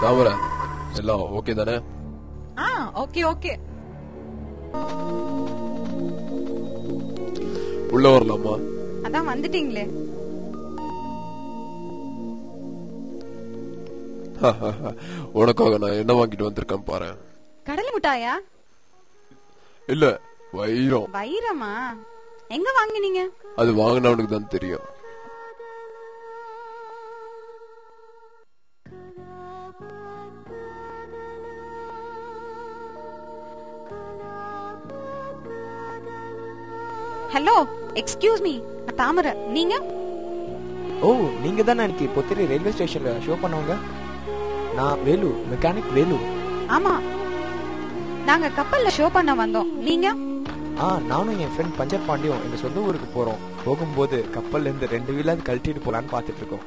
தாமர எல்லாம் ஓகே தானே? Okay okay. உள்ள வரலாமா? அதான் வந்துட்டீங்களே. உனக்காக நான் என்ன வாங்கிட்டு வந்திருக்கேன் பாரு. கடலை மிட்டாயா? இல்ல, வைரம். வைரமா? எங்க வாங்கினீங்க? அது வாங்கினவனுக்கு தான் தெரியும். ஹலோ, எக்ஸ்கியூஸ் மீ, தாமர. நீங்க? ஓ, நீங்க தானே அன்னைக்கு பொத்திரி ரயில்வே ஸ்டேஷன்ல ஷோ பண்ணவங்க? நான் வேலு, மெக்கானிக் வேலு. ஆமா, நாங்க கப்பல்ல ஷோ பண்ண வந்தோம். நீங்க? நானும் என் ஃப்ரெண்ட் பஞ்சர் பாண்டியும் எங்க சொந்த ஊருக்கு போறோம். போகும்போது கப்பல்ல இருந்து 2 வீலாவது கழட்டிட்டு போலான்னு பாத்துட்டு இருக்கோம்.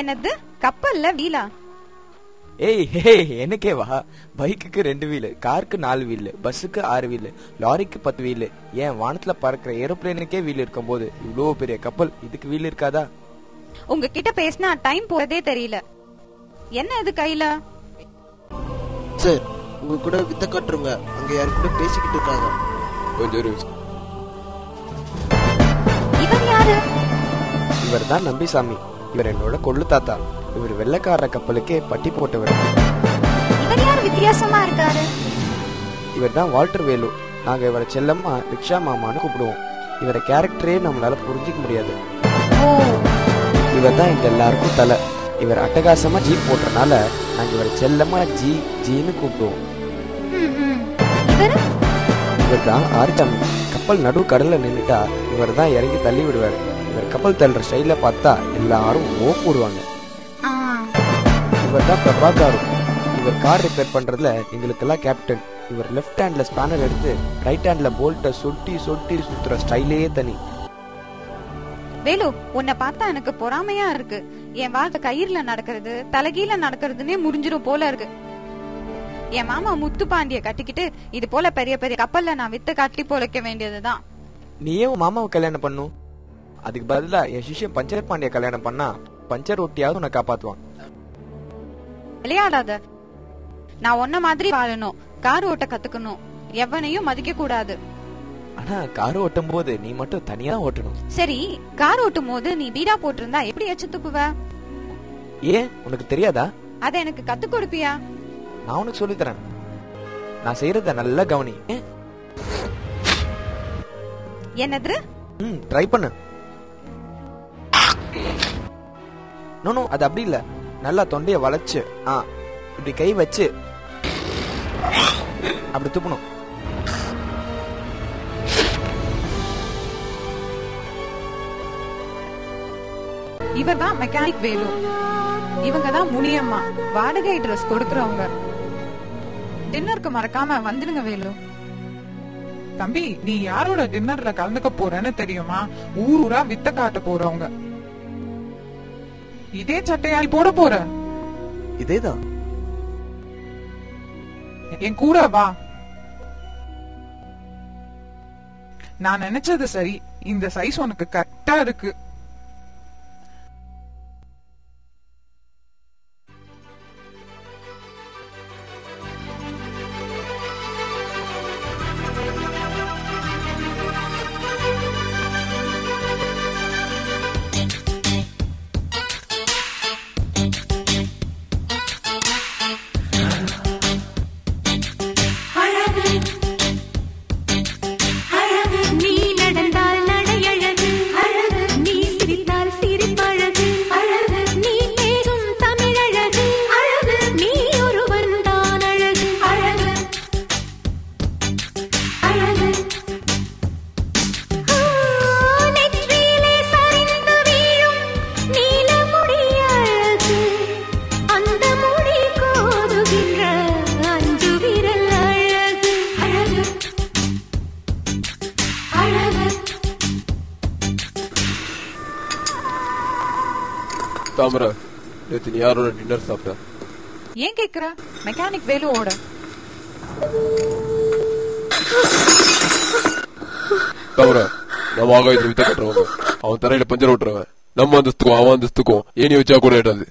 என்னது, கப்பல்ல வீலா? எனக்கே வா. பைக்குக்கு 2 வீலு, காருக்கு 4 வீலு, பஸ்ஸுக்கு 6 வீலு, லாரிக்கு 10 வீலு. ஏன் வானத்துல பறக்கிற ஏரோப்ளேனுக்கே வீல் இருக்கும் போது இவ்வளவு பெரிய கப்பல் இதுக்கு வீல் இருக்காதா? உங்ககிட்ட பேசினா டைம் போறதே தெரியல. என்ன இது கையில? சார், உங்க கூட வித்த காட்டுறவங்க அங்க யாரு கூட பேசிக்கிட்டு இருக்காங்க. இவர் யாரு? இவர் தான் நம்பிசாமி. இவர் என்னோட கொள்ளு தாத்தா. இவர் வெள்ளக்கார கப்பலுக்கே பட்டி போட்டவர். இவர் யார் வித்தியாசமா இருக்காரு? இவர் தான் வால்டர் வேலு. நாங்க இவரை செல்லம்மா ரிக்ஷா மாமான்னு கூப்பிடுவோம். இவரை கேரக்டரே நம்மளால புரிஞ்சிக்க முடியாது. இவர் தான் எங்க எல்லாருக்கும் தலை. இவர் அட்டகாசமா ஜீப் போட்டறனால நாங்க இவரை செல்லம்மா ஜீன்னு கூப்பிடுவோம். இவர் தான் ஆரிச்சாமி. கப்பல் நடு கடல்ல நின்னுட்டா இவர் தான் இறங்கி தள்ளி விடுவாரு. இவர் கப்பல் தள்ளுற ஸ்டைல பார்த்தா எல்லாரும் போடுவாங்க. இவர் தான் பிரபாகாரு. இவர் கார் ரிப்பேர் பண்றதுல எங்களுக்கெல்லாம் கேப்டன். இவர் லெஃப்ட் ஹேண்ட்ல ஸ்பேனர் எடுத்து ரைட் ஹேண்ட்ல போல்ட்டை சொட்டி சொட்டி சுத்துற ஸ்டைலே தனி. வேலு, உன்னை பார்த்தா எனக்கு பொறாமையா இருக்கு. என் வாழ்க்கை கயிறுல நடக்கிறது தலைகீழ நடக்கிறதுனே முடிஞ்சிரும் போல இருக்கு. என் மாமா முத்து பாண்டிய கட்டிக்கிட்டு இது போல பெரிய பெரிய கப்பல்ல நான் வித்து கட்டி பொழைக்க வேண்டியதுதான். நீ ஏன் மாமாவை கல்யாணம் பண்ணும்? அதுக்கு பதிலா என் சிஷ்யன் பஞ்சர் பாண்டிய கல்யாணம் பண்ணா பஞ்சர் ஒட்டியாவது உன்னை காப்பாத்துவான். விளையாடாத. நான் ஒன்ன மாதிரி வாழணும், கார் ஓட்ட கத்துக்கணும், எவனையும் மதிக்க கூடாது. ஆனா கார் ஓட்டும் போது நீ மட்டும் தனியா ஓட்டணும். சரி, கார் ஓட்டும் போது நீ பீடா போட்டிருந்தா எப்படி எச்சு துப்புவ? ஏன் உனக்கு தெரியாதா? அத எனக்கு கத்து கொடுப்பியா? நான் உனக்கு சொல்லி தரேன். நான் செய்யறத நல்லா கவனி. என்னது? ட்ரை பண்ணு. நோ, அது அப்படி இல்ல. நல்லா தொண்டைய வளைச்சு இப்படி கை வச்சு அப்படி துப்பணும். இவர் தான் மெக்கானிக் வேலு. இவங்க தான் முனியம்மா, வாடகை ட்ரெஸ் கொடுக்கறவங்க. டின்னருக்கு மறக்காம வந்துடுங்க வேலு. தம்பி, நீ யாரோட டின்னர்ல கலந்துக்க போறன்னு தெரியுமா? ஊரா வித்த காட்ட போறவங்க. இதே சட்டையால் போட போற? இதேதான். என் கூட வா. நான் நினைச்சது சரி. இந்த சைஸ் உனக்கு கரெக்டா இருக்கு. தாமர, நேத்து நீ யாரோட டின்னர் சாப்பிட்ட? ஏன் கேக்குற? மெக்கானிக் வேலுவோட. தாமர, நம்ம ஆகாயத்துல வித்த கட்டுறவங்க. அவன் தரையில பஞ்சர் ஓட்டுறவன். நம்ம அந்தஸ்துக்கும் அவன் அந்தஸ்துக்கும் ஏனி வச்சா கூட ஏட்டாது.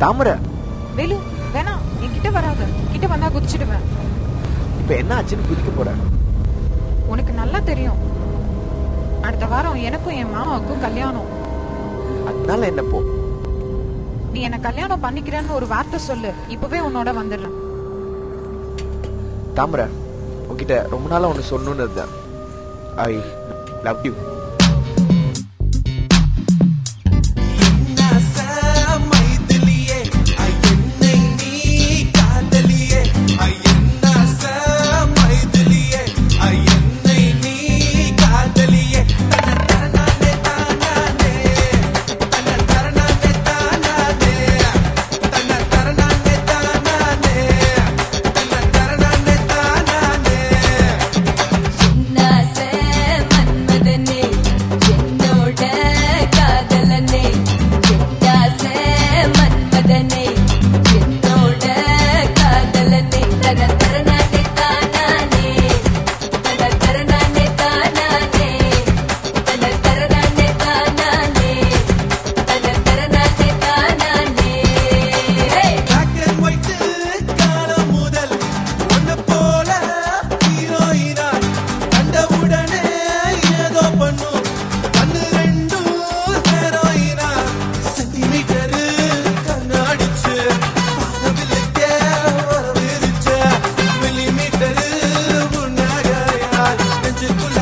தாமரை வேலு வேணாம், என்கிட்ட வராத. கிட்ட வந்தா குதிச்சிடுவேன். இப்ப என்ன ஆச்சுன்னு குதிக்க போற? உனக்கு நல்லா தெரியும், அடுத்த வாரம் எனக்கும் என் மாமாவுக்கும் கல்யாணம். அதனால என்ன போ? நீ என்ன கல்யாணம் பண்ணிக்கிறேன்னு ஒரு வார்த்தை சொல்லு, இப்பவே உன்னோட வந்துடுறேன். தாமரை, உன்கிட்ட ரொம்ப நாளா ஒண்ணு சொல்லணும்னு இருந்தேன். I love you. Magic